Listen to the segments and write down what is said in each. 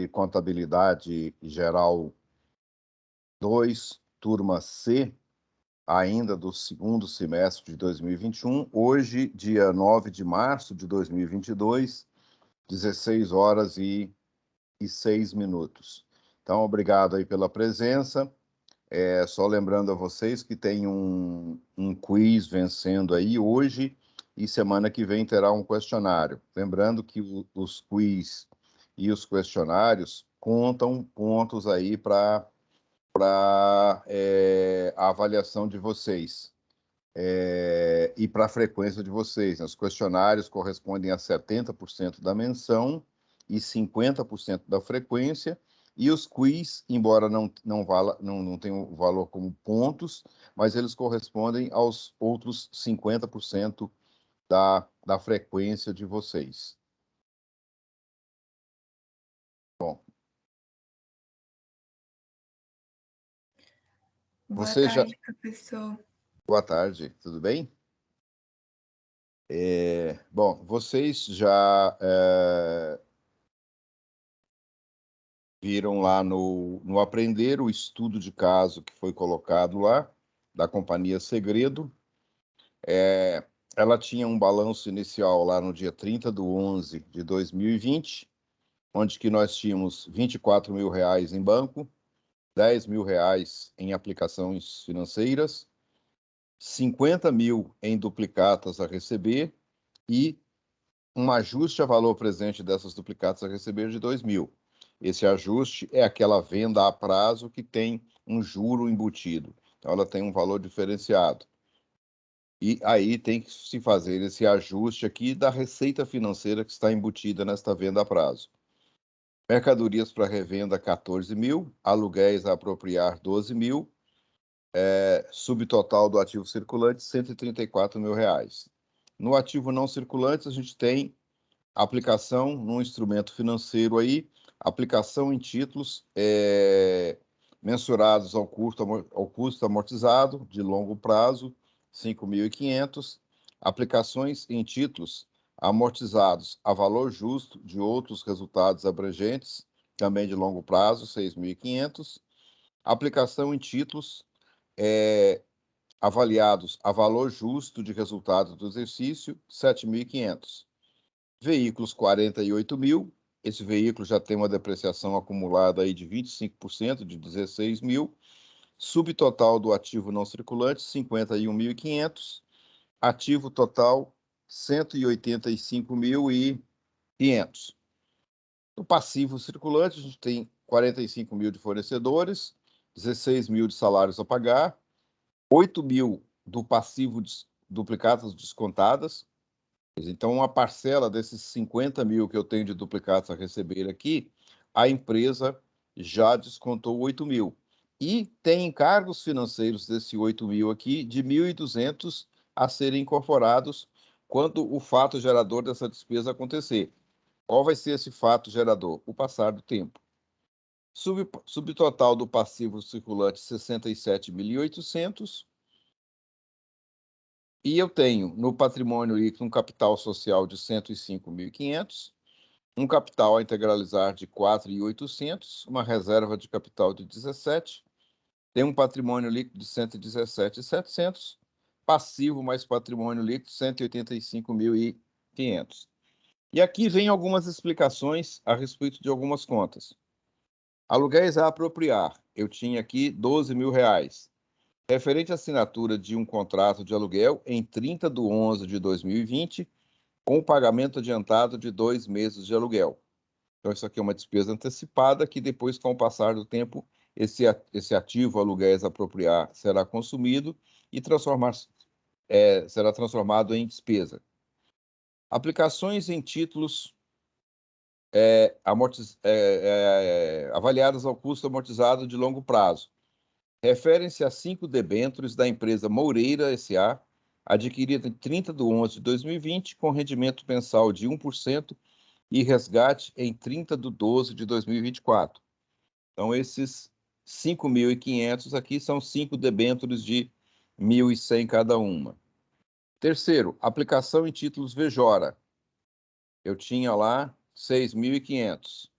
Contabilidade Geral 2, turma C, ainda do segundo semestre de 2021, hoje, dia 9 de março de 2022, 16 horas e 6 minutos. Então, obrigado aí pela presença. Só lembrando a vocês que tem um quiz vencendo aí hoje e semana que vem terá um questionário. Lembrando que os quiz e os questionários contam pontos aí para a avaliação de vocês e para a frequência de vocês. Os questionários correspondem a 70% da menção e 50% da frequência, e os quiz, embora não tenham valor como pontos, mas eles correspondem aos outros 50% da frequência de vocês. Bom. Boa tarde, professor. Boa tarde, tudo bem? Bom, vocês já viram lá no Aprender o estudo de caso que foi colocado lá, da Companhia Segredo. Ela tinha um balanço inicial lá no dia 30/11 de 2020, onde que nós tínhamos R$24 mil em banco, R$10 mil em aplicações financeiras, 50 mil em duplicatas a receber e um ajuste a valor presente dessas duplicatas a receber de 2 mil. Esse ajuste é aquela venda a prazo que tem um juro embutido. Então, ela tem um valor diferenciado. E aí tem que se fazer esse ajuste aqui da receita financeira que está embutida nesta venda a prazo. Mercadorias para revenda, 14 mil. Aluguéis a apropriar, 12 mil. Subtotal do ativo circulante, R$134 mil. No ativo não circulante, a gente tem aplicação num instrumento financeiro aí, aplicação em títulos mensurados ao custo amortizado de longo prazo, 5.500, aplicações em títulos amortizados a valor justo de outros resultados abrangentes, também de longo prazo, 6.500, aplicação em títulos avaliados a valor justo de resultados do exercício, 7.500. Veículos, 48 mil. Esse veículo já tem uma depreciação acumulada aí de 25%, de 16 mil. Subtotal do ativo não circulante, 51.500. Ativo total, 185.500. No passivo circulante, a gente tem 45 mil de fornecedores, 16 mil de salários a pagar, 8 mil do passivo de duplicatas descontadas. Então, uma parcela desses 50 mil que eu tenho de duplicados a receber aqui, a empresa já descontou 8 mil. E tem encargos financeiros desse 8 mil aqui, de 1.200 a serem incorporados quando o fato gerador dessa despesa acontecer. Qual vai ser esse fato gerador? O passar do tempo. Subtotal do passivo circulante, 67.800. E eu tenho no patrimônio líquido um capital social de 105.500, um capital a integralizar de 4.800, uma reserva de capital de 17, tem um patrimônio líquido de 117.700, passivo mais patrimônio líquido 185.500. E aqui vem algumas explicações a respeito de algumas contas. Aluguéis a apropriar, eu tinha aqui 12 mil reais. Referente à assinatura de um contrato de aluguel em 30/11 de 2020, com o pagamento adiantado de 2 meses de aluguel. Então, isso aqui é uma despesa antecipada que depois, com o passar do tempo, esse ativo aluguéis a apropriar será consumido e será transformado em despesa. Aplicações em títulos avaliadas ao custo amortizado de longo prazo. Referem-se a 5 debêntures da empresa Moreira S.A., adquirida em 30/11 de 2020, com rendimento mensal de 1% e resgate em 30/12 de 2024. Então, esses 5.500 aqui são 5 debêntures de 1.100 cada uma. Terceiro, aplicação em títulos Vejora. Eu tinha lá 6.500.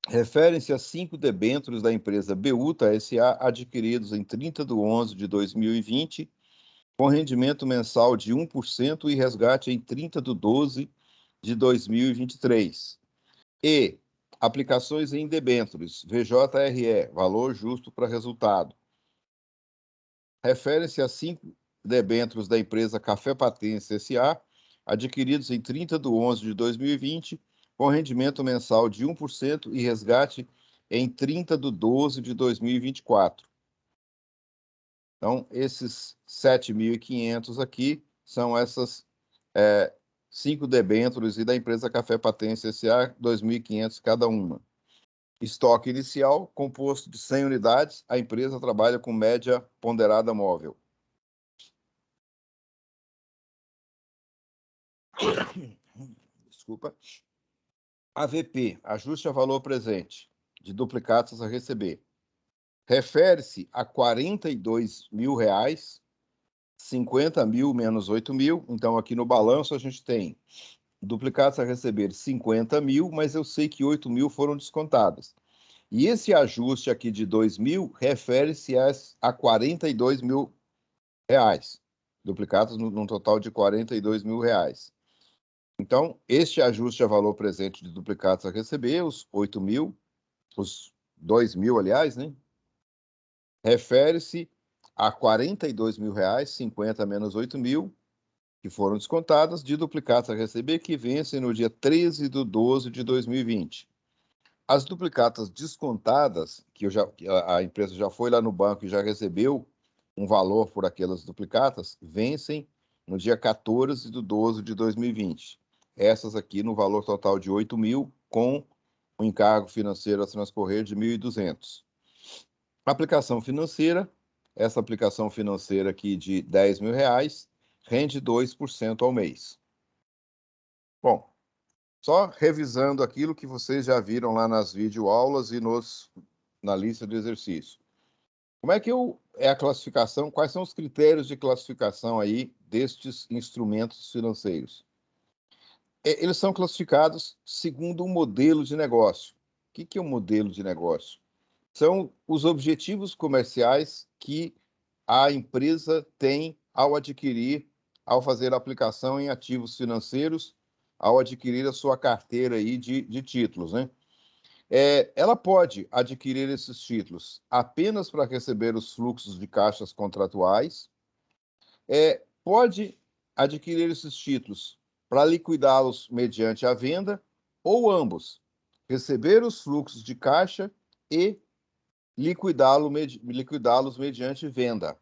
referem-se a 5 debêntures da empresa Beuta S.A. adquiridos em 30 de 11 de 2020, com rendimento mensal de 1% e resgate em 30 de 12 de 2023. E aplicações em debêntures, VJRE, valor justo para resultado. Referem-se a 5 debêntures da empresa Café Patense S.A., adquiridos em 30 de 11 de 2020, com rendimento mensal de 1% e resgate em 30 de 12 de 2024. Então, esses 7.500 aqui são essas 5 debêntures e da empresa Café Patense S.A., 2.500 cada uma. Estoque inicial, composto de 100 unidades, a empresa trabalha com média ponderada móvel. Desculpa. AVP, ajuste a valor presente, de duplicatas a receber. Refere-se a R$ 42.000, 50 mil menos 8 mil. Então, aqui no balanço a gente tem duplicatas a receber 50 mil, mas eu sei que 8 mil foram descontadas. E esse ajuste aqui de 2 mil refere-se a R$ 42.000, duplicatas num total de R$ 42.000. Então, este ajuste a valor presente de duplicatas a receber, os 8 mil, os 2 mil, aliás, né? Refere-se a R$ 42.000, 50 menos 8 mil, que foram descontadas, de duplicatas a receber, que vencem no dia 13 de 12 de 2020. As duplicatas descontadas, que a empresa já foi lá no banco e já recebeu um valor por aquelas duplicatas, vencem no dia 14 de 12 de 2020. Essas aqui no valor total de 8 mil, com o encargo financeiro a transcorrer de 1.200. Aplicação financeira, essa aplicação financeira aqui de R$ 10.000 rende 2% ao mês. Bom, só revisando aquilo que vocês já viram lá nas videoaulas e na lista de exercício. Como é que é a classificação? Quais são os critérios de classificação aí destes instrumentos financeiros? Eles são classificados segundo um modelo de negócio. O que é um modelo de negócio? São os objetivos comerciais que a empresa tem ao fazer a aplicação em ativos financeiros, ao adquirir a sua carteira aí de títulos, né? Ela pode adquirir esses títulos apenas para receber os fluxos de caixas contratuais, pode adquirir esses títulos para liquidá-los mediante a venda, ou ambos, receber os fluxos de caixa e liquidá-los mediante venda.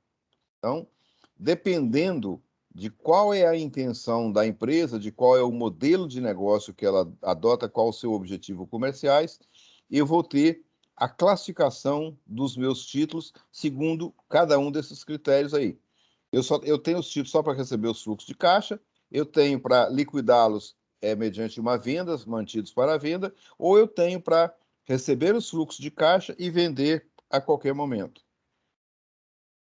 Então, dependendo de qual é a intenção da empresa, de qual é o modelo de negócio que ela adota, qual o seu objetivo comerciais, eu vou ter a classificação dos meus títulos segundo cada um desses critérios aí. Eu tenho os títulos só para receber os fluxos de caixa, eu tenho para liquidá-los mediante uma venda, mantidos para a venda, ou eu tenho para receber os fluxos de caixa e vender a qualquer momento.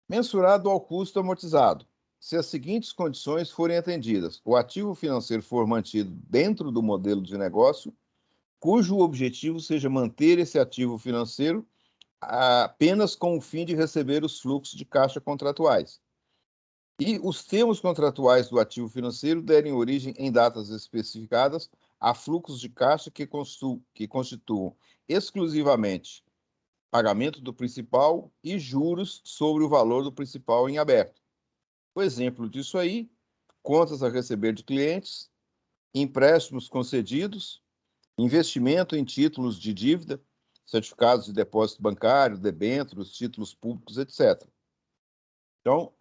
Mensurado ao custo amortizado. Se as seguintes condições forem atendidas, o ativo financeiro for mantido dentro do modelo de negócio, cujo objetivo seja manter esse ativo financeiro apenas com o fim de receber os fluxos de caixa contratuais. E os termos contratuais do ativo financeiro derem origem em datas especificadas a fluxos de caixa que constituam exclusivamente pagamento do principal e juros sobre o valor do principal em aberto. O exemplo disso aí, contas a receber de clientes, empréstimos concedidos, investimento em títulos de dívida, certificados de depósito bancário, debêntures, títulos públicos, etc. Então,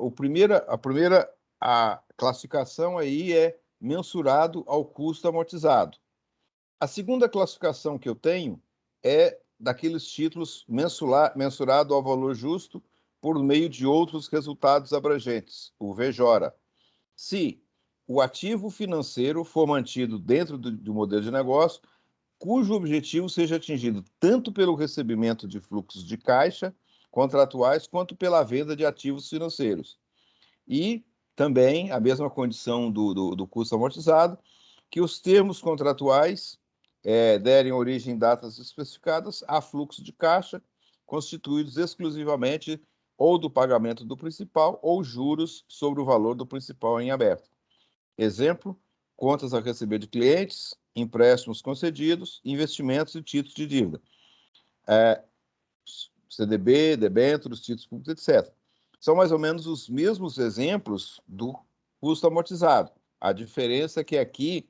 a classificação aí é mensurado ao custo amortizado. A segunda classificação que eu tenho é daqueles títulos mensurado ao valor justo por meio de outros resultados abrangentes, o VJORA. Se o ativo financeiro for mantido dentro do modelo de negócio, cujo objetivo seja atingido tanto pelo recebimento de fluxos de caixa contratuais quanto pela venda de ativos financeiros. E também a mesma condição do custo amortizado, que os termos contratuais derem origem em datas especificadas a fluxo de caixa constituídos exclusivamente ou do pagamento do principal ou juros sobre o valor do principal em aberto. Exemplo, contas a receber de clientes, empréstimos concedidos, investimentos e títulos de dívida. CDB, debêntures, títulos públicos, etc. São mais ou menos os mesmos exemplos do custo amortizado. A diferença é que aqui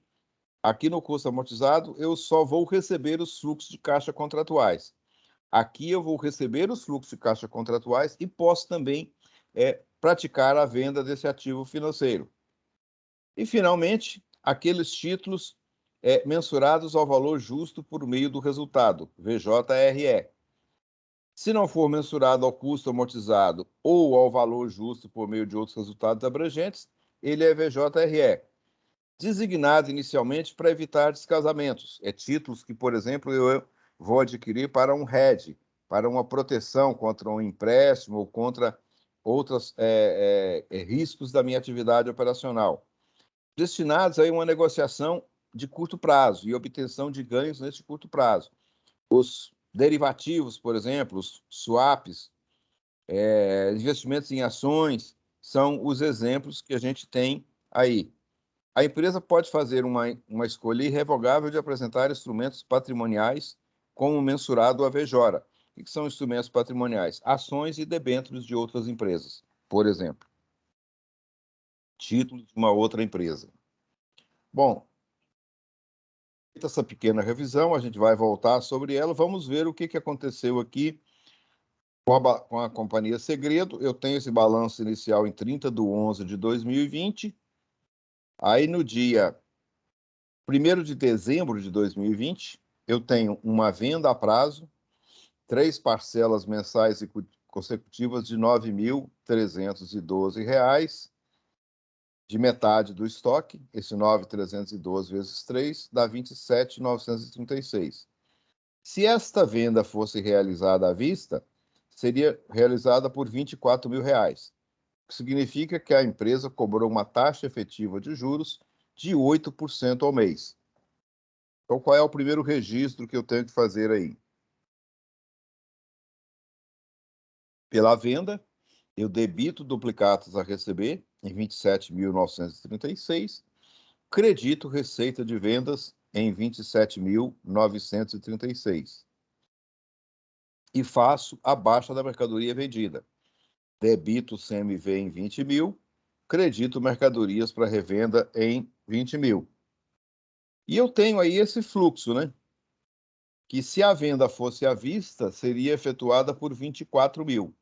no custo amortizado, eu só vou receber os fluxos de caixa contratuais. Aqui eu vou receber os fluxos de caixa contratuais e posso também praticar a venda desse ativo financeiro. E, finalmente, aqueles títulos mensurados ao valor justo por meio do resultado, VJRE. Se não for mensurado ao custo amortizado ou ao valor justo por meio de outros resultados abrangentes, ele é VJRE. Designado inicialmente para evitar descasamentos. Títulos que, por exemplo, eu vou adquirir para um hedge, para uma proteção contra um empréstimo ou contra outros riscos da minha atividade operacional. Destinados a uma negociação de curto prazo e obtenção de ganhos nesse curto prazo. Os derivativos, por exemplo, os swaps, investimentos em ações, são os exemplos que a gente tem aí. A empresa pode fazer uma escolha irrevogável de apresentar instrumentos patrimoniais como mensurado a VJORA. O que são instrumentos patrimoniais? Ações e debêntures de outras empresas, por exemplo. Títulos de uma outra empresa. Bom, feita essa pequena revisão, a gente vai voltar sobre ela. Vamos ver o que aconteceu aqui com a Companhia Segredo. Eu tenho esse balanço inicial em 30/11/2020. Aí, no dia 1º de dezembro de 2020, eu tenho uma venda a prazo, 3 parcelas mensais e consecutivas de R$ 9.312, de metade do estoque. Esse 9.312 vezes 3 dá 27.936. Se esta venda fosse realizada à vista, seria realizada por R$ 24.000, o que significa que a empresa cobrou uma taxa efetiva de juros de 8% ao mês. Então, qual é o primeiro registro que eu tenho que fazer aí? Pela venda, eu debito duplicatas a receber em 27.936, credito receita de vendas em 27.936 e faço a baixa da mercadoria vendida. Debito CMV em 20.000, credito mercadorias para revenda em 20.000. E eu tenho aí esse fluxo, né? Que se a venda fosse à vista, seria efetuada por 24.000.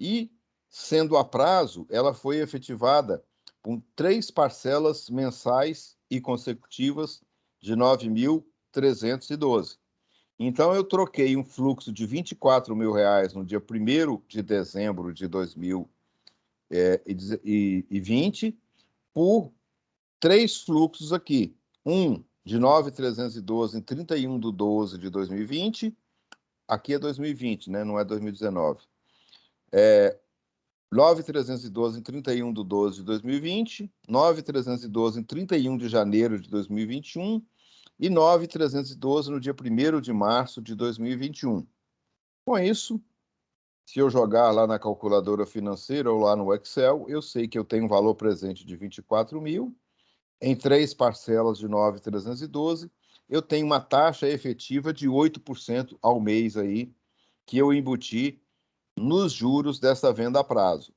E, sendo a prazo, ela foi efetivada com 3 parcelas mensais e consecutivas de 9.312. Então, eu troquei um fluxo de R$ 24.000 no dia 1º de dezembro de 2020 por 3 fluxos aqui. Um de 9.312 em 31/12/2020. Aqui é 2020, né? Não é 2019. 9.312 em 31/12/2020, 9.312 em 31 de janeiro de 2021 e 9.312 no dia 1º de março de 2021. Com isso, se eu jogar lá na calculadora financeira ou lá no Excel, eu sei que eu tenho um valor presente de 24.000 em 3 parcelas de 9.312. Eu tenho uma taxa efetiva de 8% ao mês aí, que eu embuti nos juros dessa venda a prazo.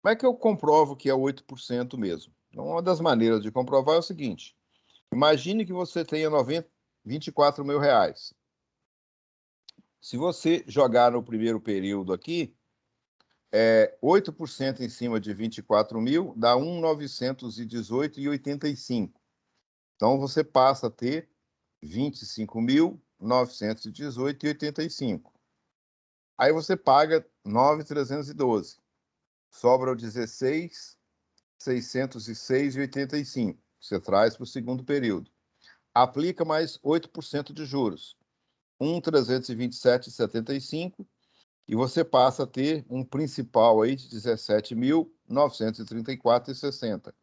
Como é que eu comprovo que é 8% mesmo? Então, uma das maneiras de comprovar é o seguinte: imagine que você tenha R$ 24.000. Se você jogar no primeiro período aqui, 8% em cima de 24.000 dá 1.918,85. Então, você passa a ter 25.918,85. Aí você paga 9.312. Sobra o 16.606,85. Você traz para o segundo período. Aplica mais 8% de juros. 1.327,75. E você passa a ter um principal aí de 17.934,60.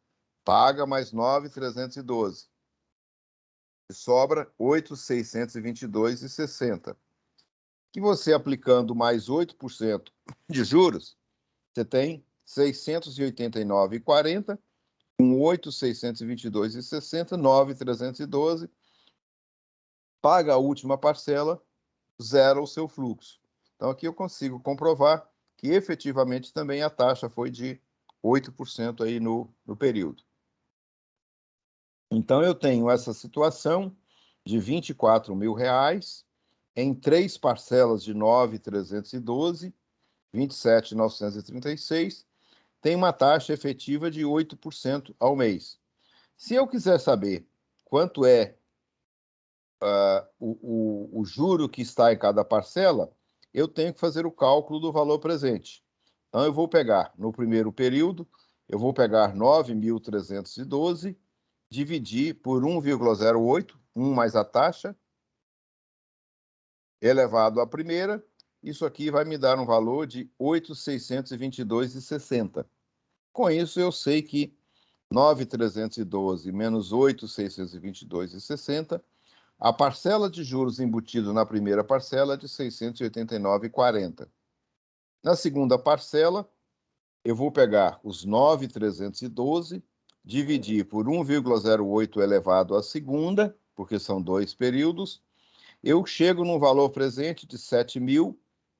Paga mais 9.312. sobra 8.622,60. Que você aplicando mais 8% de juros, você tem 689,40, com 8.622,60, 9.312, paga a última parcela, zera o seu fluxo. Então, aqui eu consigo comprovar que efetivamente também a taxa foi de 8% aí no período. Então, eu tenho essa situação de R$ 24.000 em 3 parcelas de 9.312, 27.936, tem uma taxa efetiva de 8% ao mês. Se eu quiser saber quanto é o juro que está em cada parcela, eu tenho que fazer o cálculo do valor presente. Então, eu vou pegar, no primeiro período, eu vou pegar 9.312, dividir por 1,08, 1 mais a taxa, elevado à primeira, isso aqui vai me dar um valor de 8.622,60. Com isso, eu sei que 9.312 menos 8.622,60, a parcela de juros embutido na primeira parcela é de 689,40. Na segunda parcela, eu vou pegar os 9.312, dividir por 1,08 elevado à segunda, porque são 2 períodos, eu chego num valor presente de R$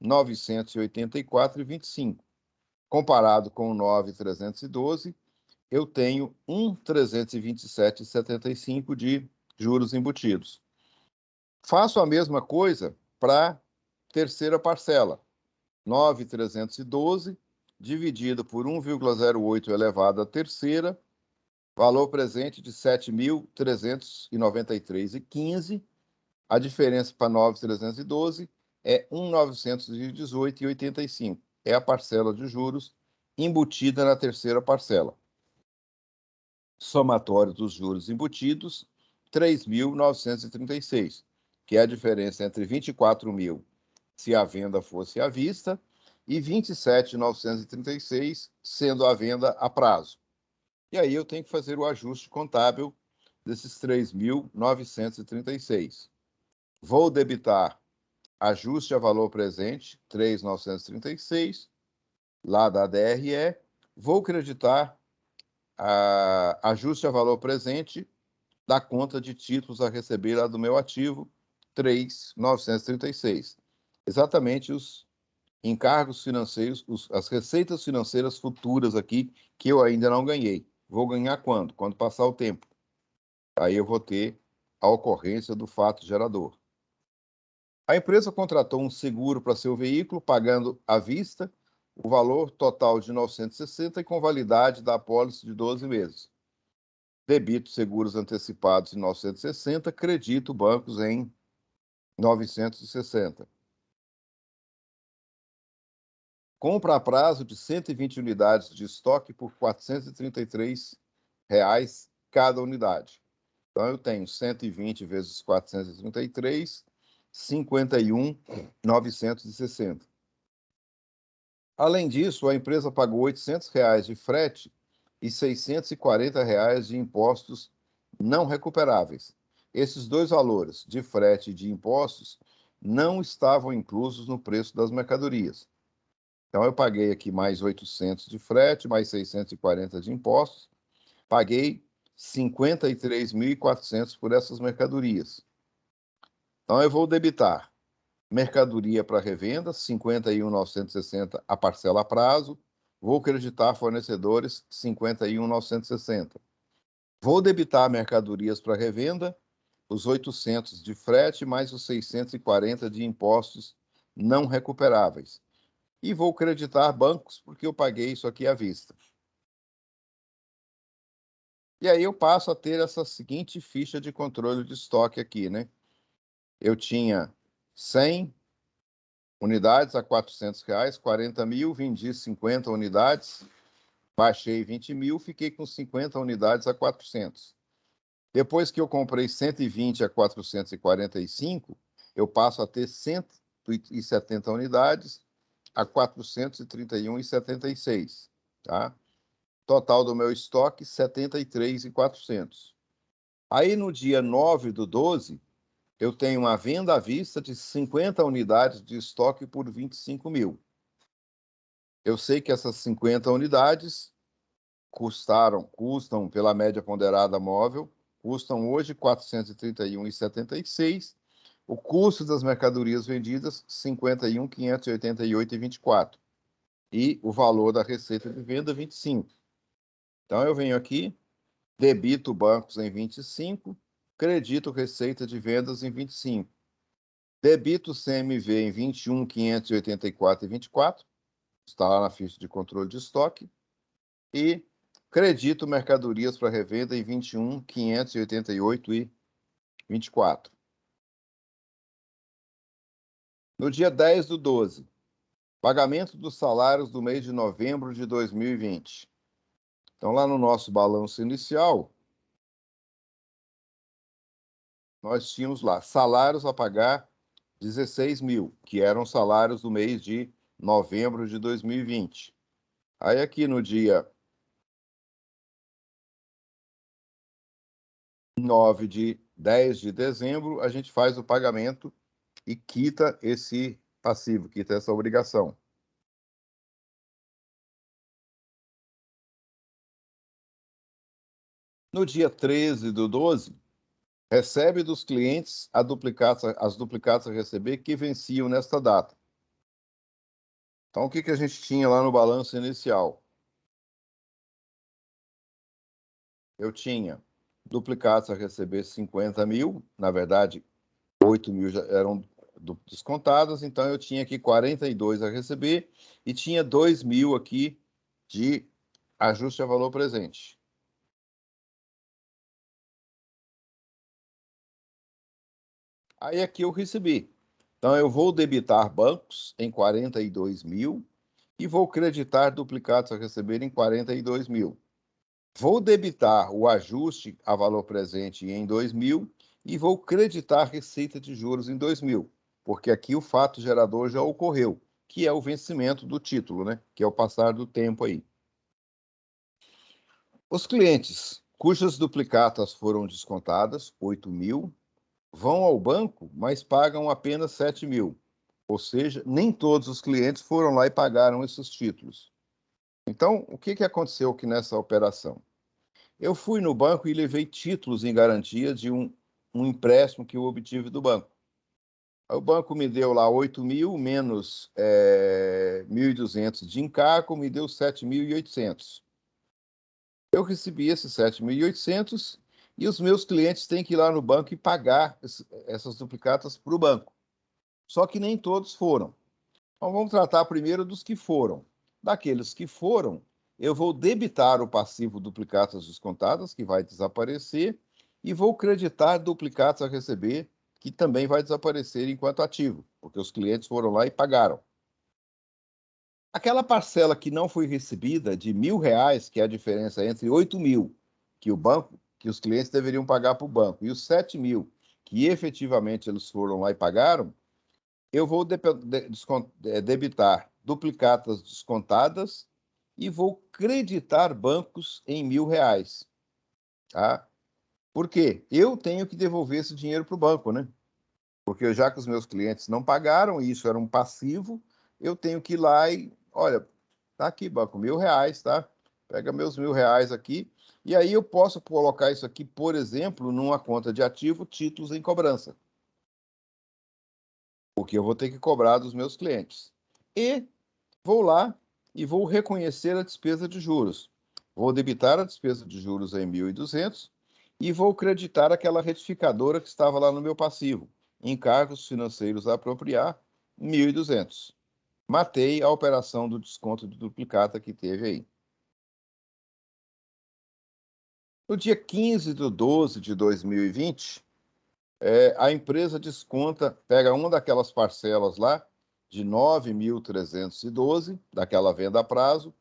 7.984,25. Comparado com o 9.312, eu tenho 1.327,75 de juros embutidos. Faço a mesma coisa para a terceira parcela. 9.312 dividido por 1,08 elevado à terceira, valor presente de R$ 7.393,15. A diferença para 9.312 é 1.918,85. É a parcela de juros embutida na terceira parcela. Somatório dos juros embutidos, 3.936, que é a diferença entre 24.000, se a venda fosse à vista, e 27.936, sendo a venda a prazo. E aí eu tenho que fazer o ajuste contábil desses 3.936. Vou debitar ajuste a valor presente, 3.936, lá da DRE. Vou creditar ajuste a valor presente da conta de títulos a receber lá do meu ativo, 3.936. Exatamente os encargos financeiros, as receitas financeiras futuras aqui, que eu ainda não ganhei. Vou ganhar quando? Quando passar o tempo. Aí eu vou ter a ocorrência do fato gerador. A empresa contratou um seguro para seu veículo, pagando à vista o valor total de 960 e com validade da apólice de 12 meses. Debito seguros antecipados em 960, credito bancos em 960. Compra a prazo de 120 unidades de estoque por R$ 433 cada unidade. Então, eu tenho 120 vezes 433, 51.960. Além disso, a empresa pagou R$ 800 de frete e R$ 640 de impostos não recuperáveis. Esses dois valores, de frete e de impostos, não estavam inclusos no preço das mercadorias. Então, eu paguei aqui mais 800 de frete, mais 640 de impostos, paguei 53.400 por essas mercadorias. Então, eu vou debitar mercadoria para revenda, 51.960 a parcela a prazo. Vou creditar fornecedores, 51.960. Vou debitar mercadorias para revenda, os 800 de frete, mais os 640 de impostos não recuperáveis. E vou creditar bancos, porque eu paguei isso aqui à vista. E aí eu passo a ter essa seguinte ficha de controle de estoque aqui, né? Eu tinha 100 unidades a R$ 400, 40.000, vendi 50 unidades, baixei 20.000, fiquei com 50 unidades a 400. Depois que eu comprei 120 a 445, eu passo a ter 170 unidades a 431,76, tá? Total do meu estoque, 73.400. Aí, no dia 9/12, eu tenho uma venda à vista de 50 unidades de estoque por 25 mil. Eu sei que essas 50 unidades custam, pela média ponderada móvel, custam hoje R$ 431,76. O custo das mercadorias vendidas, R$ 51.588,24. E o valor da receita de venda, 25. Então, eu venho aqui, debito bancos em 25, credito receita de vendas em 25. Debito CMV em 21.584,24, está lá na ficha de controle de estoque. E credito mercadorias para revenda em 21.588,24. No dia 10/12, pagamento dos salários do mês de novembro de 2020. Então, lá no nosso balanço inicial, nós tínhamos lá salários a pagar 16 mil, que eram salários do mês de novembro de 2020. Aí aqui no dia 10 de dezembro, a gente faz o pagamento e quita esse passivo, quita essa obrigação. No dia 13/12, recebe dos clientes as duplicatas a receber que venciam nesta data. Então, o que a gente tinha lá no balanço inicial? Eu tinha duplicatas a receber 50 mil, na verdade, 8 mil já eram descontadas, então eu tinha aqui 42 a receber e tinha 2 mil aqui de ajuste a valor presente. Aí aqui eu recebi. Então, eu vou debitar bancos em 42 mil e vou creditar duplicados a receber em 42 mil. Vou debitar o ajuste a valor presente em 2 mil e vou creditar receita de juros em 2 mil, porque aqui o fato gerador já ocorreu, que é o vencimento do título, né? Que é o passar do tempo aí. Os clientes cujas duplicatas foram descontadas, 8 mil, vão ao banco, mas pagam apenas 7 mil. Ou seja, nem todos os clientes foram lá e pagaram esses títulos. Então, o que aconteceu aqui nessa operação? Eu fui no banco e levei títulos em garantia de um empréstimo que eu obtive do banco. O banco me deu lá 8 mil menos 1.200 de encargo, me deu 7.800. Eu recebi esses 7.800 e os meus clientes têm que ir lá no banco e pagar essas duplicatas para o banco. Só que nem todos foram. Então, vamos tratar primeiro dos que foram. Daqueles que foram, eu vou debitar o passivo duplicatas descontadas, que vai desaparecer, e vou creditar duplicatas a receber, que também vai desaparecer enquanto ativo, porque os clientes foram lá e pagaram. Aquela parcela que não foi recebida de R$ 1.000, que é a diferença entre 8 mil que os clientes deveriam pagar para o banco, e os 7 mil que efetivamente eles foram lá e pagaram, eu vou debitar duplicatas descontadas e vou creditar bancos em R$ 1.000, tá? Por quê? Eu tenho que devolver esse dinheiro para o banco, né? Porque já que os meus clientes não pagaram, e isso era um passivo, eu tenho que ir lá e, olha, tá aqui, banco, R$ 1.000, tá? Pega meus R$ 1.000 aqui, e aí eu posso colocar isso aqui, por exemplo, numa conta de ativo, títulos em cobrança. Porque eu vou ter que cobrar dos meus clientes. E vou lá e vou reconhecer a despesa de juros. Vou debitar a despesa de juros em 1.200 e vou creditar aquela retificadora que estava lá no meu passivo, encargos financeiros a apropriar, 1.200. Matei a operação do desconto de duplicata que teve aí. No dia 15/12 de 2020, a empresa desconta, pega uma daquelas parcelas lá, de 9.312, daquela venda a prazo,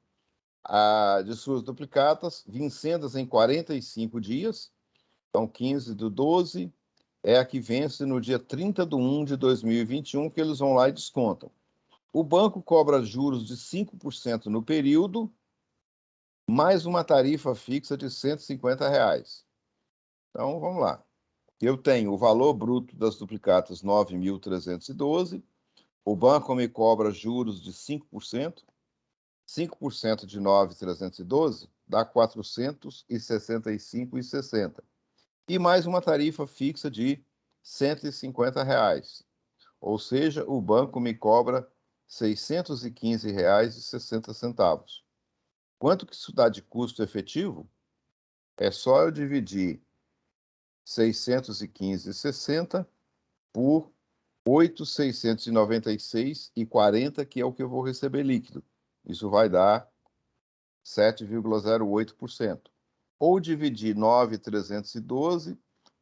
de suas duplicatas, vincendas em 45 dias, então 15/12, é a que vence no dia 30/1 de 2021, que eles vão lá e descontam. O banco cobra juros de 5% no período, mais uma tarifa fixa de R$ 150. Então, vamos lá. Eu tenho o valor bruto das duplicatas 9.312. O banco me cobra juros de 5%. 5% de 9.312 dá 465,60. E mais uma tarifa fixa de R$ 150. Ou seja, o banco me cobra R$ 615,60. Quanto que isso dá de custo efetivo? É só eu dividir 615,60 por 8.696,40, que é o que eu vou receber líquido. Isso vai dar 7,08%. Ou dividir 9.312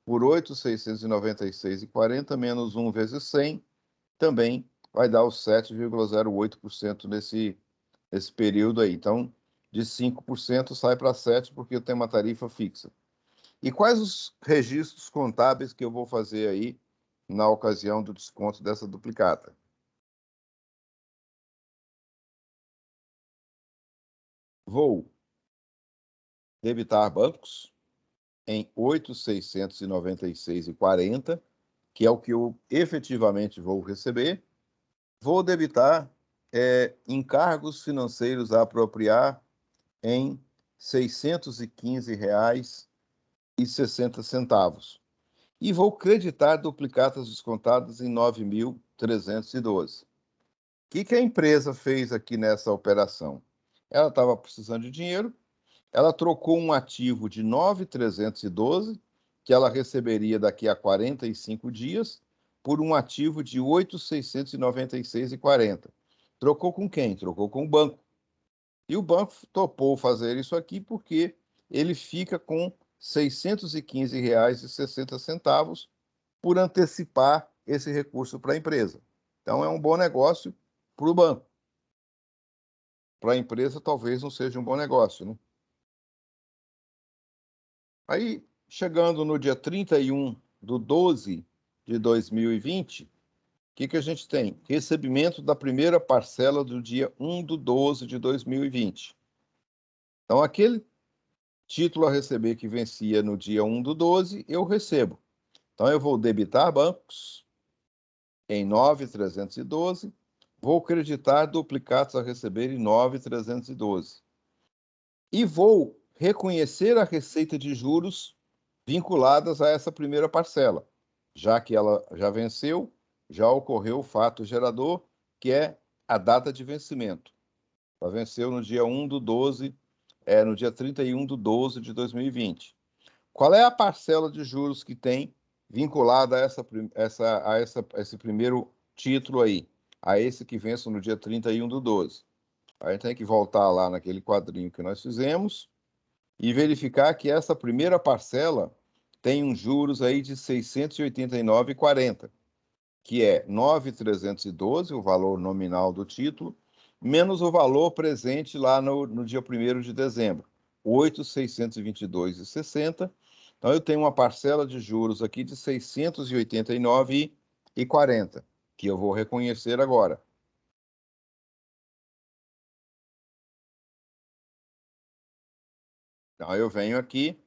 por 8.696,40 menos 1 vezes 100, também vai dar os 7,08% nesse período aí. Então, de 5% sai para 7%, porque eu tenho uma tarifa fixa. E quais os registros contábeis que eu vou fazer aí na ocasião do desconto dessa duplicata? Vou debitar bancos em 8.696,40, que é o que eu efetivamente vou receber. Vou debitar encargos financeiros a apropriar em R$ 615,60. E vou creditar duplicatas descontadas em 9.312. O que a empresa fez aqui nessa operação? Ela estava precisando de dinheiro, ela trocou um ativo de 9.312, que ela receberia daqui a 45 dias, por um ativo de 8.696,40. Trocou com quem? Trocou com o banco. E o banco topou fazer isso aqui porque ele fica com R$ 615,60 por antecipar esse recurso para a empresa. Então, é um bom negócio para o banco. Para a empresa, talvez não seja um bom negócio, né? Aí, chegando no dia 31/12/2020, o que a gente tem? Recebimento da primeira parcela do dia 1/12/2020. Então, aquele título a receber que vencia no dia 1/12, eu recebo. Então, eu vou debitar bancos em 9.312, vou creditar duplicados a receber em 9.312. E vou reconhecer a receita de juros vinculadas a essa primeira parcela, já que ela já venceu, já ocorreu o fato gerador, que é a data de vencimento. Ela venceu no dia 1/12, no dia 31/12/2020. Qual é a parcela de juros que tem vinculada a esse primeiro título aí, a esse que vence no dia 31/12? A gente tem que voltar lá naquele quadrinho que nós fizemos e verificar que essa primeira parcela tem uns juros aí de 689,40, que é 9.312, o valor nominal do título, menos o valor presente lá no dia 1º de dezembro, 8.622,60. Então, eu tenho uma parcela de juros aqui de 689,40, que eu vou reconhecer agora. Então, eu venho aqui,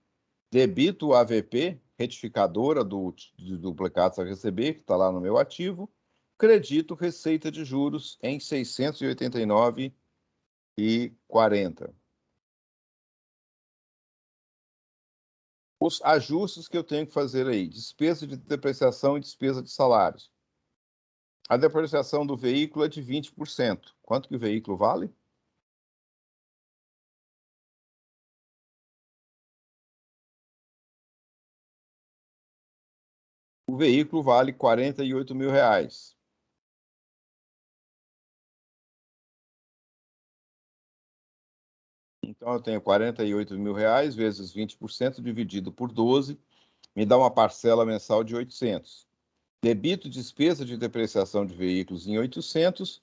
debito o AVP, retificadora de duplicados a receber, que está lá no meu ativo, credito receita de juros em 689,40. Os ajustes que eu tenho que fazer aí, despesa de depreciação e despesa de salários. A depreciação do veículo é de 20%. Quanto que o veículo vale? O veículo vale R$ 48.000. Então, eu tenho R$ 48.000 vezes 20% dividido por 12, me dá uma parcela mensal de 800. Debito despesa de depreciação de veículos em 800,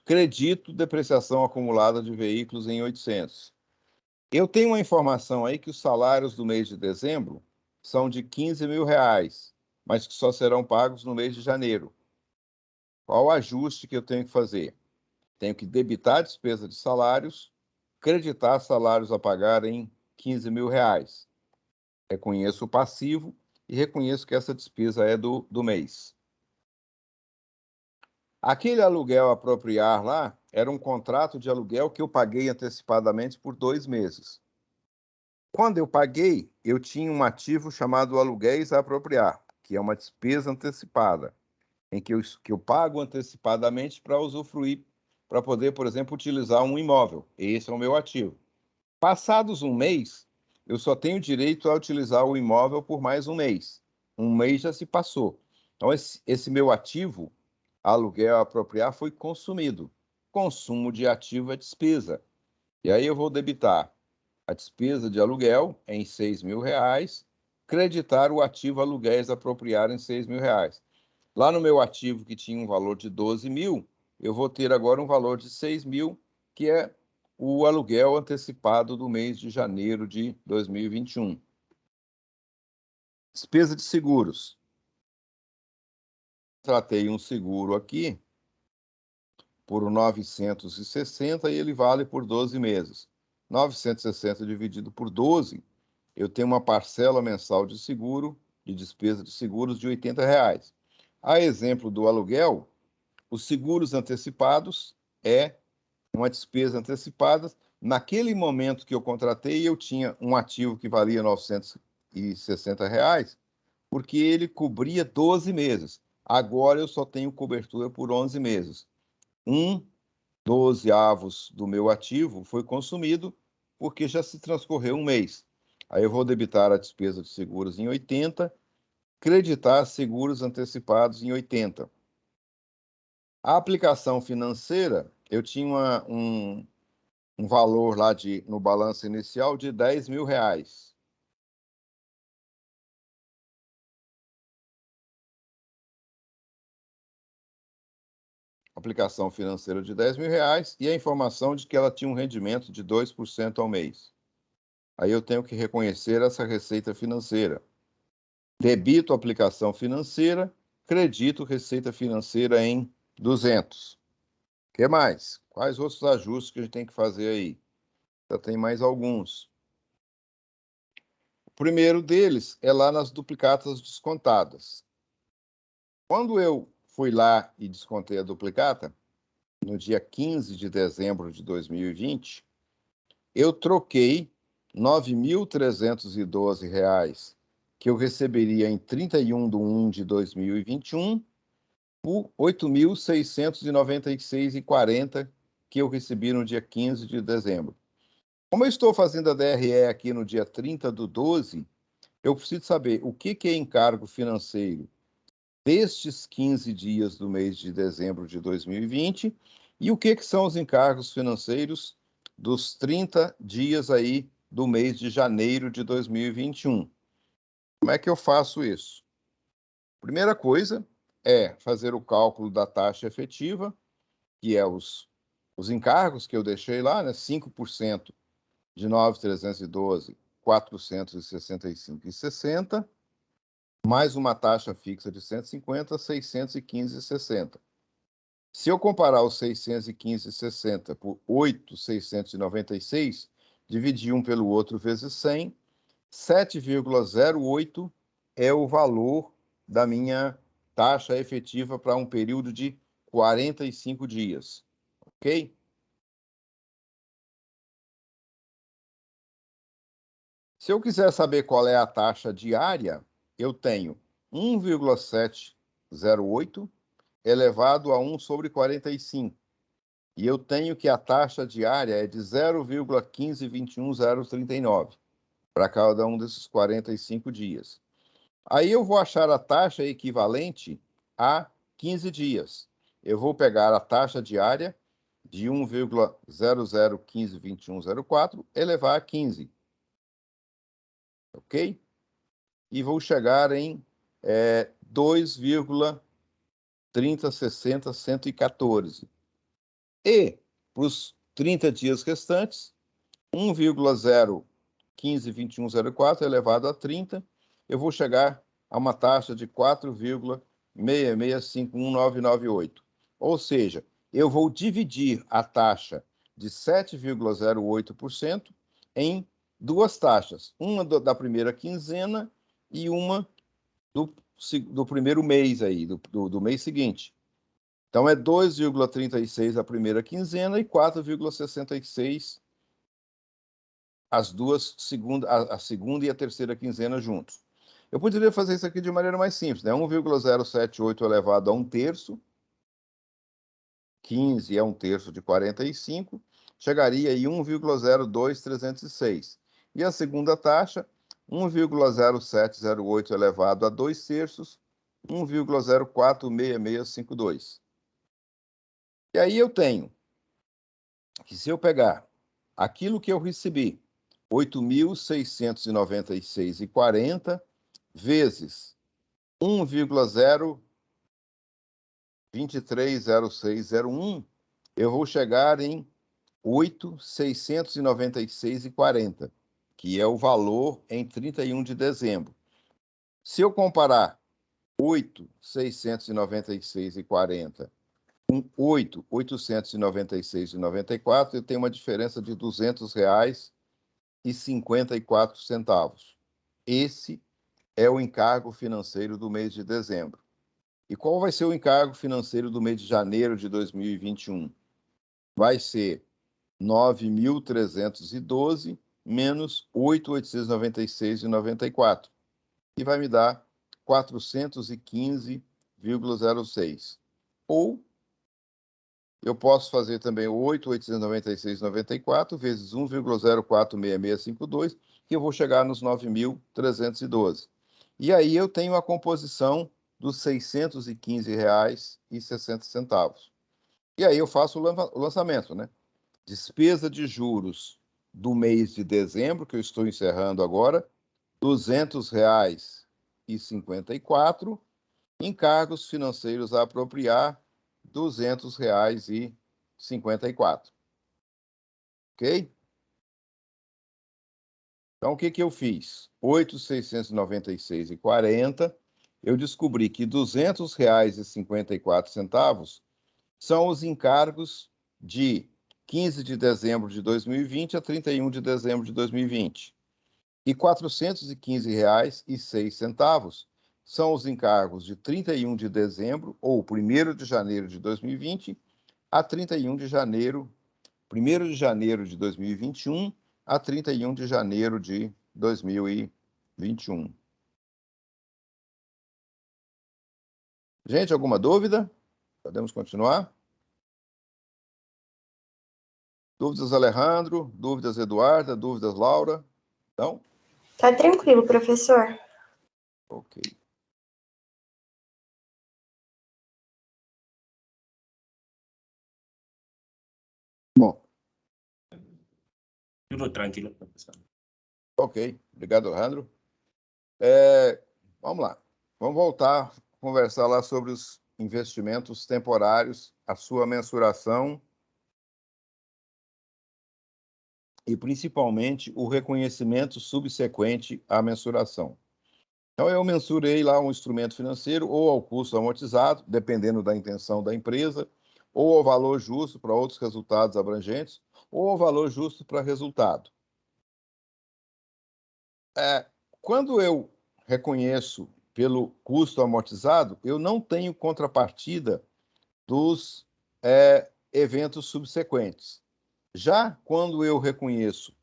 credito depreciação acumulada de veículos em 800. Eu tenho uma informação aí que os salários do mês de dezembro são de R$ 15.000, mas que só serão pagos no mês de janeiro. Qual o ajuste que eu tenho que fazer? Tenho que debitar a despesa de salários, creditar salários a pagar em R$ 15.000. Reconheço o passivo e reconheço que essa despesa é do mês. Aquele aluguel apropriar lá era um contrato de aluguel que eu paguei antecipadamente por 2 meses. Quando eu paguei, eu tinha um ativo chamado aluguéis a apropriar, que é uma despesa antecipada, em que eu pago antecipadamente para usufruir, para poder, por exemplo, utilizar um imóvel. Esse é o meu ativo. Passados um mês, eu só tenho direito a utilizar o imóvel por mais um mês. Um mês já se passou. Então, esse meu ativo, aluguel a apropriar, foi consumido. Consumo de ativo é despesa. E aí eu vou debitar a despesa de aluguel em R$ 6.000, creditar o ativo aluguéis apropriar em R$ 6.000. Lá no meu ativo, que tinha um valor de 12.000, eu vou ter agora um valor de 6.000, que é o aluguel antecipado do mês de janeiro de 2021. Despesa de seguros. Tratei um seguro aqui por 960 e ele vale por 12 meses. 960 dividido por 12, eu tenho uma parcela mensal de seguro, de despesa de seguros de R$ 80. A exemplo do aluguel, os seguros antecipados é uma despesa antecipada. Naquele momento que eu contratei, eu tinha um ativo que valia R$ 960, porque ele cobria 12 meses. Agora eu só tenho cobertura por 11 meses. 1/12 do meu ativo foi consumido porque já se transcorreu um mês. Aí eu vou debitar a despesa de seguros em 80, creditar seguros antecipados em 80. A aplicação financeira, eu tinha um valor lá no balanço inicial de R$ 10.000. Aplicação financeira de R$ 10.000 e a informação de que ela tinha um rendimento de 2% ao mês. Aí eu tenho que reconhecer essa receita financeira. Debito aplicação financeira, credito receita financeira em 200. O que mais? Quais outros ajustes que a gente tem que fazer aí? Já tem mais alguns. O primeiro deles é lá nas duplicatas descontadas. Quando eu fui lá e descontei a duplicata, no dia 15 de dezembro de 2020, eu troquei R$ 9.312 que eu receberia em 31/1 de 2021 por R$ 8.696,40 que eu recebi no dia 15 de dezembro. Como eu estou fazendo a DRE aqui no dia 30/12, eu preciso saber o que é encargo financeiro destes 15 dias do mês de dezembro de 2020 e o que são os encargos financeiros dos 30 dias aí do mês de janeiro de 2021. Como é que eu faço isso? Primeira coisa é fazer o cálculo da taxa efetiva, que é os encargos que eu deixei lá, né? 5% de 9.312, 465,60, mais uma taxa fixa de 150, 615,60. Se eu comparar os 615,60 por 8.696, dividir um pelo outro vezes 100, 7,08 é o valor da minha taxa efetiva para um período de 45 dias, ok? Se eu quiser saber qual é a taxa diária, eu tenho 1,708 elevado a 1 sobre 45. E eu tenho que a taxa diária é de 0,1521039 para cada um desses 45 dias. Aí eu vou achar a taxa equivalente a 15 dias. Eu vou pegar a taxa diária de 1,00152104 elevar a 15, ok? E vou chegar em 2,3060114. E, para os 30 dias restantes, 1,0152104 elevado a 30, eu vou chegar a uma taxa de 4,6651998. Ou seja, eu vou dividir a taxa de 7,08% em duas taxas, uma da primeira quinzena e uma do primeiro mês aí, do mês seguinte. Então, é 2,36 a primeira quinzena e 4,66 as duas, a segunda e a terceira quinzena juntos. Eu poderia fazer isso aqui de maneira mais simples, né? 1,078 elevado a 1/3, 15 é 1/3 de 45, chegaria aí 1,02306. E a segunda taxa, 1,0708 elevado a 2/3, 1,046652. E aí eu tenho que, se eu pegar aquilo que eu recebi, 8.696,40 vezes 1,0230601, eu vou chegar em 8.696,40, que é o valor em 31 de dezembro. Se eu comparar 8.696,40 com 8.896,94, eu tenho uma diferença de R$ 200,54. Esse é o encargo financeiro do mês de dezembro. E qual vai ser o encargo financeiro do mês de janeiro de 2021? Vai ser 9.312 menos 8.896,94. E vai me dar 415,06. Ou eu posso fazer também 8.896,94 vezes 1,046652, que eu vou chegar nos 9.312. E aí eu tenho a composição dos R$ 615,60. E aí eu faço o lançamento, né? Despesa de juros do mês de dezembro, que eu estou encerrando agora, R$ 200,54. Encargos financeiros a apropriar, R$ 200,54. Ok? Então, o que eu fiz? 8.696,40. Eu descobri que R$ 200,54 são os encargos de 15 de dezembro de 2020 a 31 de dezembro de 2020. E R$ 415,06 são os encargos de 31 de dezembro ou 1º de janeiro de 2020 a 31 de janeiro, 1º de janeiro de 2021 a 31 de janeiro de 2021. Gente, alguma dúvida? Podemos continuar? Dúvidas, Alejandro? Dúvidas, Eduarda? Dúvidas, Laura? Não? Tá tranquilo, professor. Ok. Bom. Tudo tranquilo, professor. Ok. Obrigado, Alejandro. Vamos lá. Vamos voltar a conversar lá sobre os investimentos temporários, a sua mensuração e, principalmente, o reconhecimento subsequente à mensuração. Então, eu mensurei lá um instrumento financeiro ou ao custo amortizado, dependendo da intenção da empresa, ou ao valor justo para outros resultados abrangentes, ou ao valor justo para resultado. Quando eu reconheço pelo custo amortizado, eu não tenho contrapartida dos eventos subsequentes. Já quando eu reconheço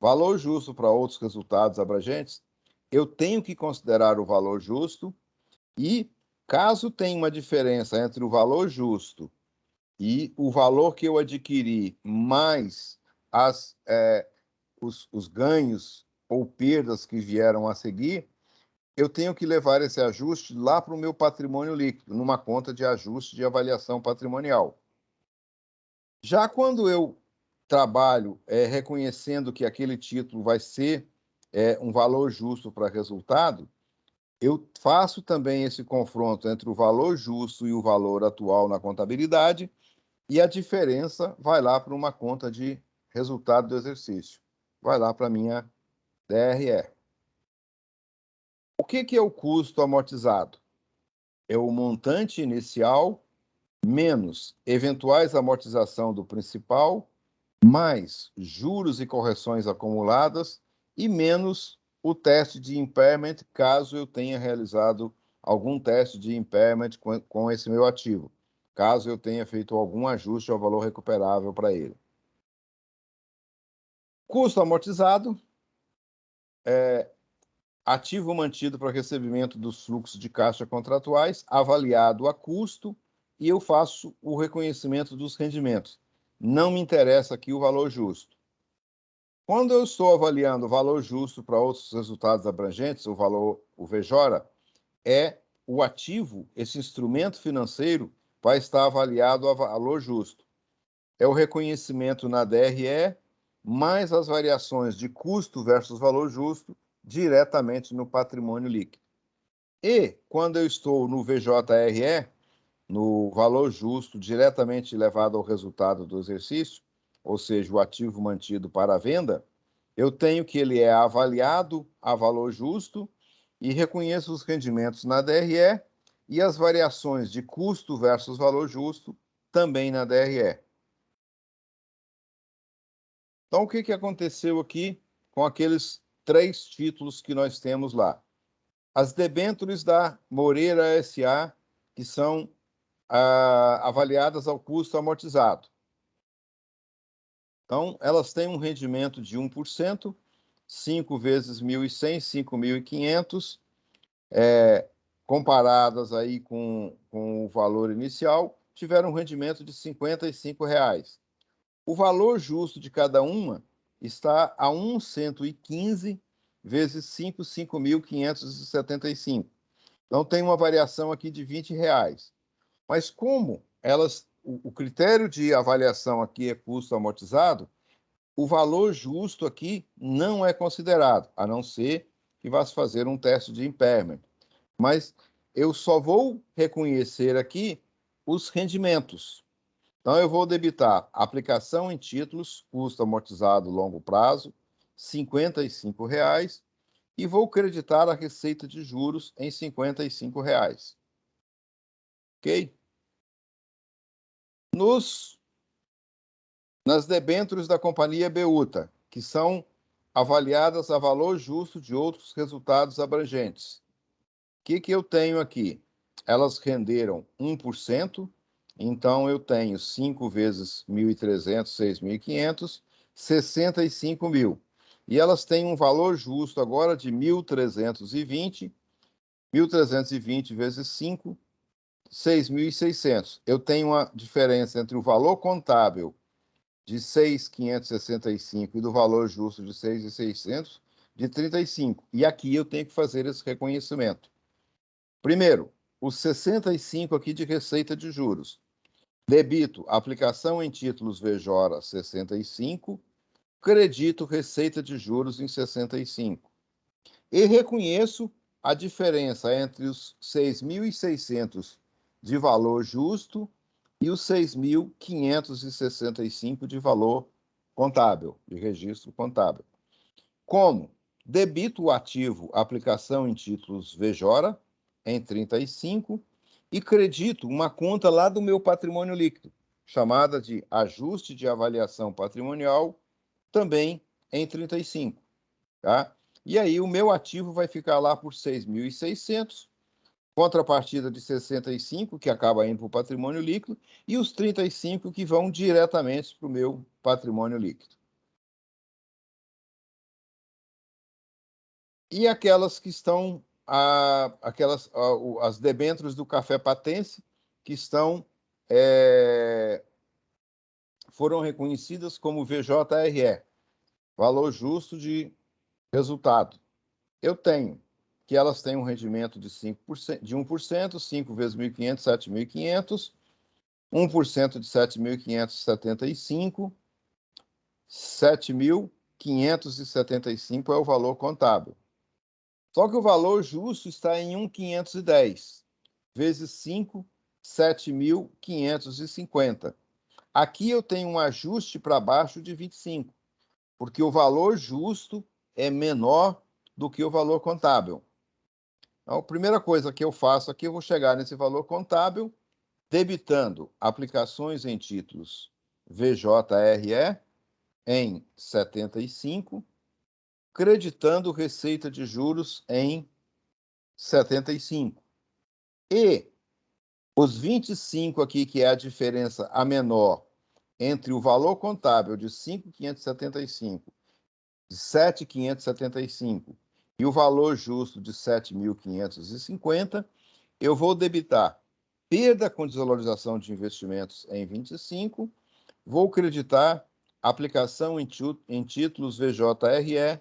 valor justo para outros resultados abrangentes, eu tenho que considerar o valor justo e, caso tenha uma diferença entre o valor justo e o valor que eu adquiri, mais os ganhos ou perdas que vieram a seguir, eu tenho que levar esse ajuste lá para o meu patrimônio líquido, numa conta de ajuste de avaliação patrimonial. Já quando eu trabalho reconhecendo que aquele título vai ser um valor justo para resultado, eu faço também esse confronto entre o valor justo e o valor atual na contabilidade, e a diferença vai lá para uma conta de resultado do exercício. Vai lá para a minha DRE. O que é o custo amortizado? É o montante inicial menos eventuais amortização do principal, mais juros e correções acumuladas e menos o teste de impairment, caso eu tenha realizado algum teste de impairment com esse meu ativo, caso eu tenha feito algum ajuste ao valor recuperável para ele. Custo amortizado é ativo mantido para recebimento dos fluxos de caixa contratuais, avaliado a custo, e eu faço o reconhecimento dos rendimentos. Não me interessa aqui o valor justo. Quando eu estou avaliando o valor justo para outros resultados abrangentes, o VJORA, é o ativo, esse instrumento financeiro, vai estar avaliado a valor justo. É o reconhecimento na DRE, mais as variações de custo versus valor justo, diretamente no patrimônio líquido. E, quando eu estou no VJRE, no valor justo diretamente levado ao resultado do exercício, ou seja, o ativo mantido para a venda, eu tenho que ele é avaliado a valor justo e reconheço os rendimentos na DRE e as variações de custo versus valor justo também na DRE. Então, o que aconteceu aqui com aqueles 3 títulos que nós temos lá? As debêntures da Moreira S.A., que são avaliadas ao custo amortizado. Então, elas têm um rendimento de 1%, 5 vezes 1.100, 5.500, comparadas aí com o valor inicial, tiveram um rendimento de R$ 55. O valor justo de cada uma está a 115 vezes 5, 5.575. Então, tem uma variação aqui de R$ 20. Mas como o critério de avaliação aqui é custo amortizado, o valor justo aqui não é considerado, a não ser que vá se fazer um teste de impairment. Mas eu só vou reconhecer aqui os rendimentos. Então, eu vou debitar aplicação em títulos, custo amortizado longo prazo, R$ 55, e vou creditar a receita de juros em R$ 55. Ok? Nas debêntures da companhia Beuta, que são avaliadas a valor justo de outros resultados abrangentes. O que eu tenho aqui? Elas renderam 1%, então eu tenho 5 vezes 1.300, 6.500, 65 mil. E elas têm um valor justo agora de 1.320, 1.320 vezes 5, 6.600. Eu tenho uma diferença entre o valor contábil de 6.565 e do valor justo de 6.600 de 35. E aqui eu tenho que fazer esse reconhecimento. Primeiro, os 65 aqui de receita de juros. Debito aplicação em títulos VJORA 65, credito receita de juros em 65. E reconheço a diferença entre os 6.600 de valor justo e os 6.565 de valor contábil, de registro contábil. Como? Debito o ativo aplicação em títulos VJORA em 35 e credito uma conta lá do meu patrimônio líquido, chamada de ajuste de avaliação patrimonial, também em 35, tá? E aí o meu ativo vai ficar lá por 6.600, contrapartida de 65, que acaba indo para o patrimônio líquido, e os 35 que vão diretamente para o meu patrimônio líquido. E aquelas que estão, as debêntures do Café Patense, que foram reconhecidas como VJRE, valor justo de resultado. Eu tenho que elas têm um rendimento de 5%, de 1%, 5 vezes 1.500, 7.500, 1% de 7.575, 7.575 é o valor contábil. Só que o valor justo está em 1.510, vezes 5, 7.550. Aqui eu tenho um ajuste para baixo de 25, porque o valor justo é menor do que o valor contábil. Então, a primeira coisa que eu faço aqui, eu vou chegar nesse valor contábil, debitando aplicações em títulos VJRE em 75, creditando receita de juros em 75. E os 25 aqui, que é a diferença a menor entre o valor contábil de 5.575, de 7.575 e o valor justo de 7.550, eu vou debitar perda com desvalorização de investimentos em 25, vou creditar aplicação em títulos VJRE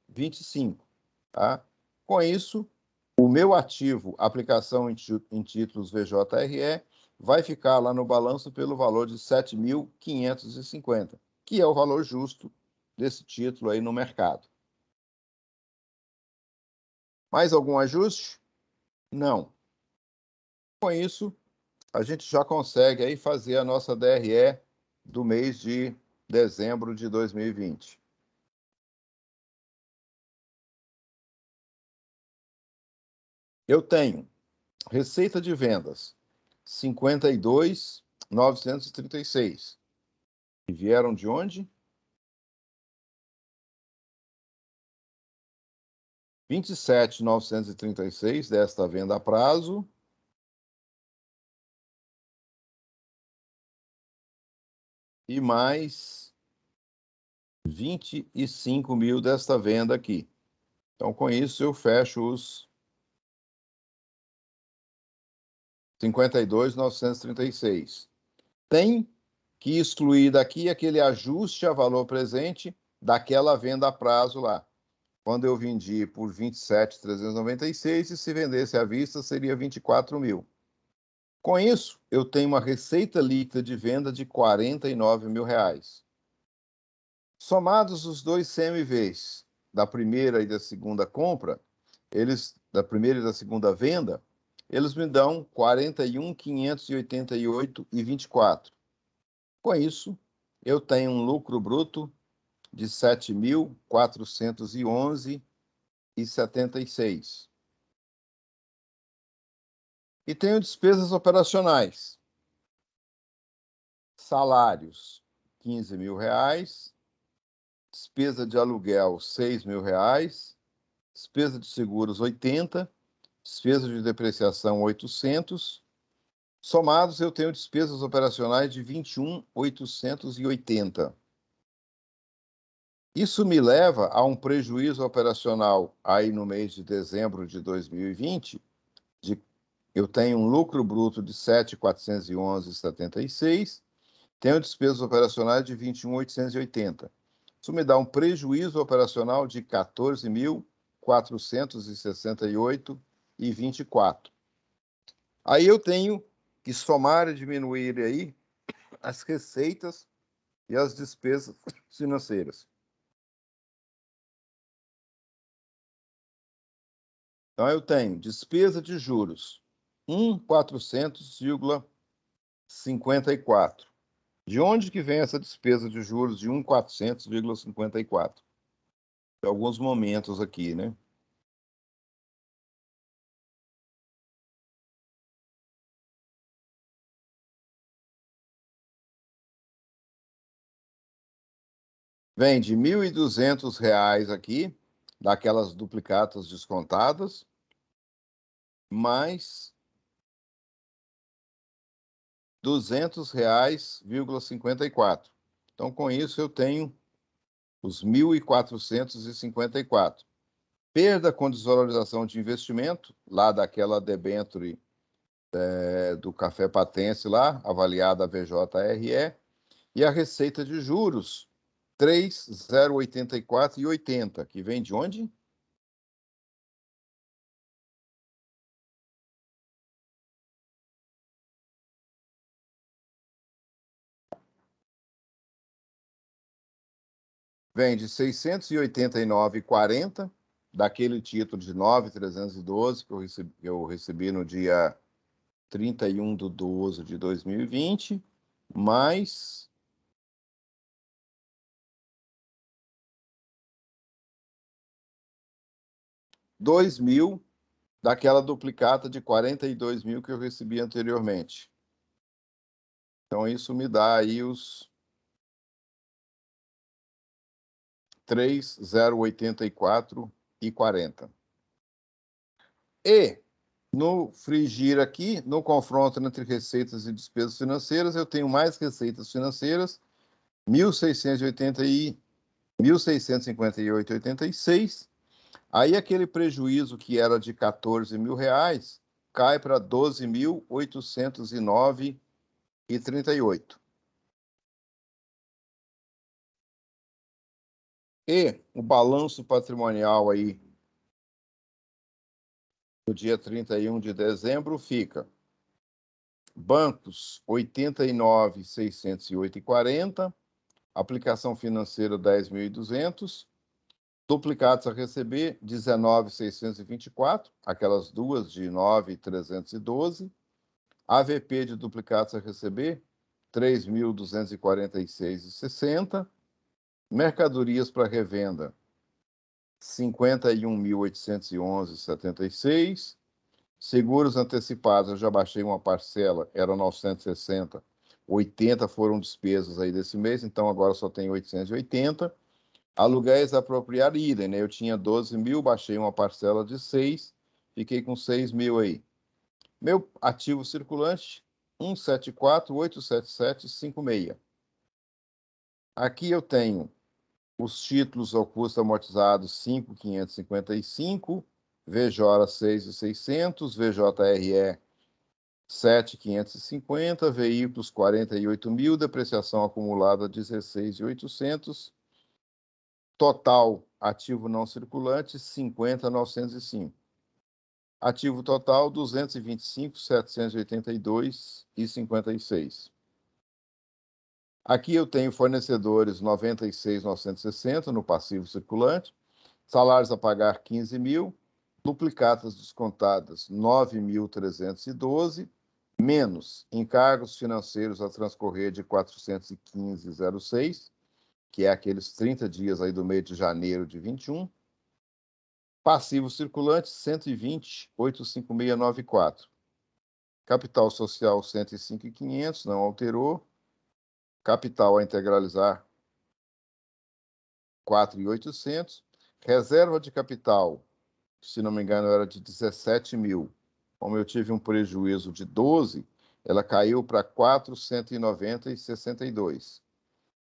25. Tá? Com isso, o meu ativo, aplicação em títulos VJRE, vai ficar lá no balanço pelo valor de 7.550, que é o valor justo desse título aí no mercado. Mais algum ajuste? Não. Com isso, a gente já consegue aí fazer a nossa DRE do mês de dezembro de 2020. Eu tenho receita de vendas 52.936. E vieram de onde? 27.936 desta venda a prazo. E mais 25 mil desta venda aqui. Então, com isso, eu fecho os 52.936. Tem que excluir daqui aquele ajuste a valor presente daquela venda a prazo lá. Quando eu vendi por 27.396 e se vendesse à vista seria 24 mil. Com isso, eu tenho uma receita líquida de venda de 49 mil reais. Somados os dois CMVs da primeira e da segunda compra, da primeira e da segunda venda, eles me dão 41.588,24. Com isso, eu tenho um lucro bruto de 7.411,76. E tenho despesas operacionais. Salários, 15 mil reais. Despesa de aluguel, 6 mil reais. Despesa de seguros, 80. Despesa de depreciação, 800. Somados, eu tenho despesas operacionais de 21.880. Isso me leva a um prejuízo operacional aí no mês de dezembro de 2020, eu tenho um lucro bruto de 7.411,76, tenho despesas operacionais de 21.880. Isso me dá um prejuízo operacional de 14.468,24. Aí eu tenho que somar e diminuir aí as receitas e as despesas financeiras. Então, eu tenho despesa de juros, 1.400,54. De onde que vem essa despesa de juros de 1.400,54? Em alguns momentos aqui, né? Vem de R$ 1.200 aqui, daquelas duplicatas descontadas, mais R$ 200,54. Então, com isso, eu tenho os 1.454. Perda com desvalorização de investimento, lá daquela debênture do Café Patense lá, avaliada a VJRE, e a receita de juros, 3.084,80, que vem de onde? Vem de 689,40, daquele título de 9.312 que eu recebi no dia 31/12 de 2020, mais R$ 2.000 daquela duplicata de 42 mil que eu recebi anteriormente. Então, isso me dá aí os 3.084,40. E no frigir aqui, no confronto entre receitas e despesas financeiras, eu tenho mais receitas financeiras, 1.658,86. Aí aquele prejuízo que era de R$ 14.000 cai para 12.809,38. E o balanço patrimonial aí no dia 31 de dezembro fica: bancos 89.608,40, aplicação financeira 10.200, duplicados a receber 19.624, aquelas duas de 9.312, AVP de duplicados a receber 3.246,60, mercadorias para revenda 51.811,76, seguros antecipados, eu já baixei uma parcela, eram 960, 80 foram despesas aí desse mês, então agora só tem 880. Aluguéis apropriados, idem, né? Eu tinha 12.000, baixei uma parcela de 6, fiquei com 6.000 aí. Meu ativo circulante, 174.877,56. Aqui eu tenho os títulos ao custo amortizado 5.555, VJORA 6.600, VJRE 7.550, veículos 48.000, depreciação acumulada 16.800, total ativo não circulante 50.905. Ativo total 225.782,56. Aqui eu tenho fornecedores 96.960 no passivo circulante, salários a pagar 15.000, duplicatas descontadas 9.312, menos encargos financeiros a transcorrer de 415,06, que é aqueles 30 dias aí do mês de janeiro de 21. Passivo circulante 120.856,94. Capital social 105.500, não alterou. Capital a integralizar 4.800. Reserva de capital, se não me engano, era de 17.000. Como eu tive um prejuízo de 12, ela caiu para 490,62.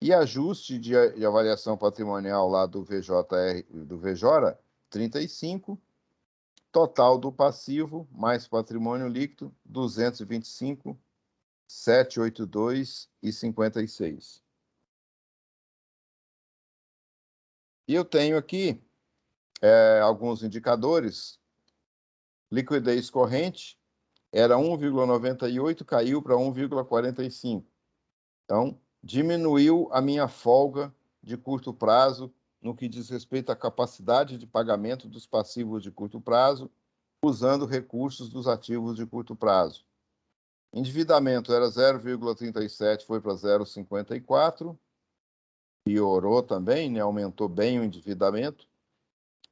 E ajuste de avaliação patrimonial lá do VJORA, 35. Total do passivo mais patrimônio líquido, 225.782,56. E eu tenho aqui alguns indicadores. Liquidez corrente era 1,98, caiu para 1,45. Então, diminuiu a minha folga de curto prazo no que diz respeito à capacidade de pagamento dos passivos de curto prazo, usando recursos dos ativos de curto prazo. Endividamento era 0,37, foi para 0,54. Piorou também, né? Aumentou bem o endividamento,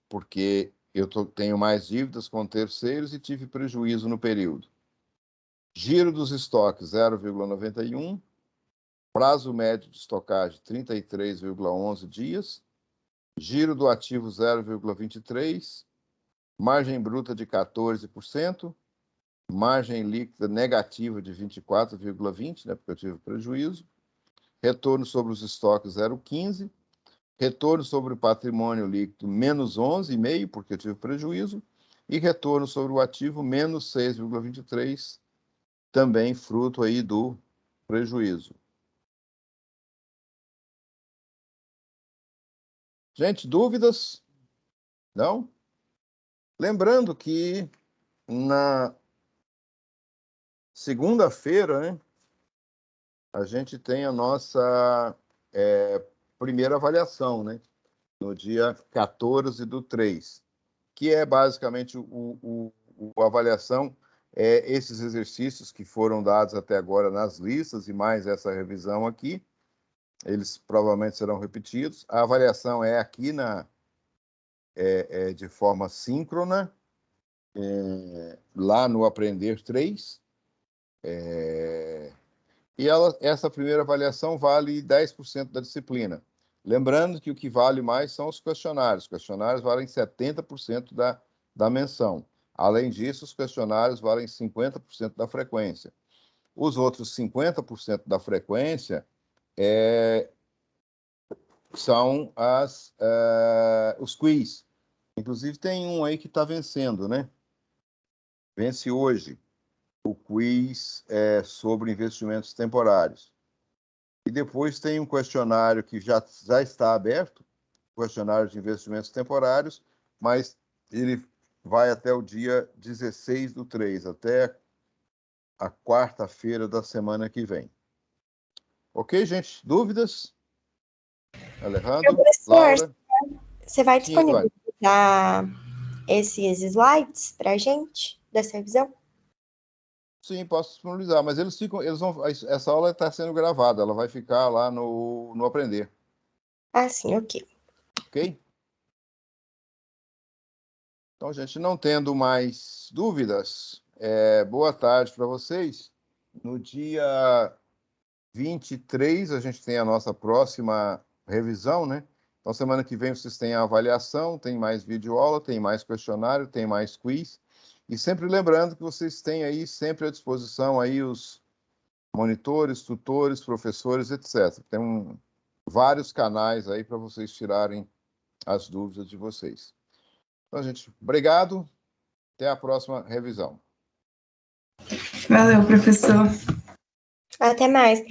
porque eu tenho mais dívidas com terceiros e tive prejuízo no período. Giro dos estoques, 0,91. Prazo médio de estocagem, 33,11 dias. Giro do ativo, 0,23. Margem bruta de 14%. Margem líquida negativa de 24,20, né, porque eu tive prejuízo. Retorno sobre os estoques, 0,15. Retorno sobre o patrimônio líquido, menos 11,5, porque eu tive prejuízo. E retorno sobre o ativo, menos 6,23, também fruto aí do prejuízo. Gente, dúvidas? Não? Lembrando que na segunda-feira, né, a gente tem a nossa primeira avaliação, né, no dia 14/3, que é basicamente a avaliação, esses exercícios que foram dados até agora nas listas e mais essa revisão aqui, eles provavelmente serão repetidos. A avaliação é aqui de forma síncrona, lá no Aprender 3. E essa primeira avaliação vale 10% da disciplina. Lembrando que o que vale mais são os questionários. Os questionários valem 70% da menção. Além disso, os questionários valem 50% da frequência. Os outros 50% da frequência são os quiz. Inclusive, tem um aí que está vencendo, né? Vence hoje o quiz sobre investimentos temporários. E depois tem um questionário que já está aberto, questionário de investimentos temporários, mas ele vai até o dia 16/3, até a quarta-feira da semana que vem. Ok, gente? Dúvidas? Alejandro? Professor, Laura? você vai Sim, Eduardo. disponibilizar esses slides para a gente, dessa revisão? Sim, posso disponibilizar, mas essa aula está sendo gravada, ela vai ficar lá no Aprender, Ah, sim, ok. ok? Então, gente, não tendo mais dúvidas, boa tarde para vocês. No dia 23, a gente tem a nossa próxima revisão, né? Então, semana que vem vocês têm a avaliação, tem mais videoaula, tem mais questionário, tem mais quiz. E sempre lembrando que vocês têm aí sempre à disposição aí os monitores, tutores, professores, etc. Tem vários canais aí para vocês tirarem as dúvidas de vocês. Então, gente, obrigado. Até a próxima revisão. Valeu, professor. Até mais,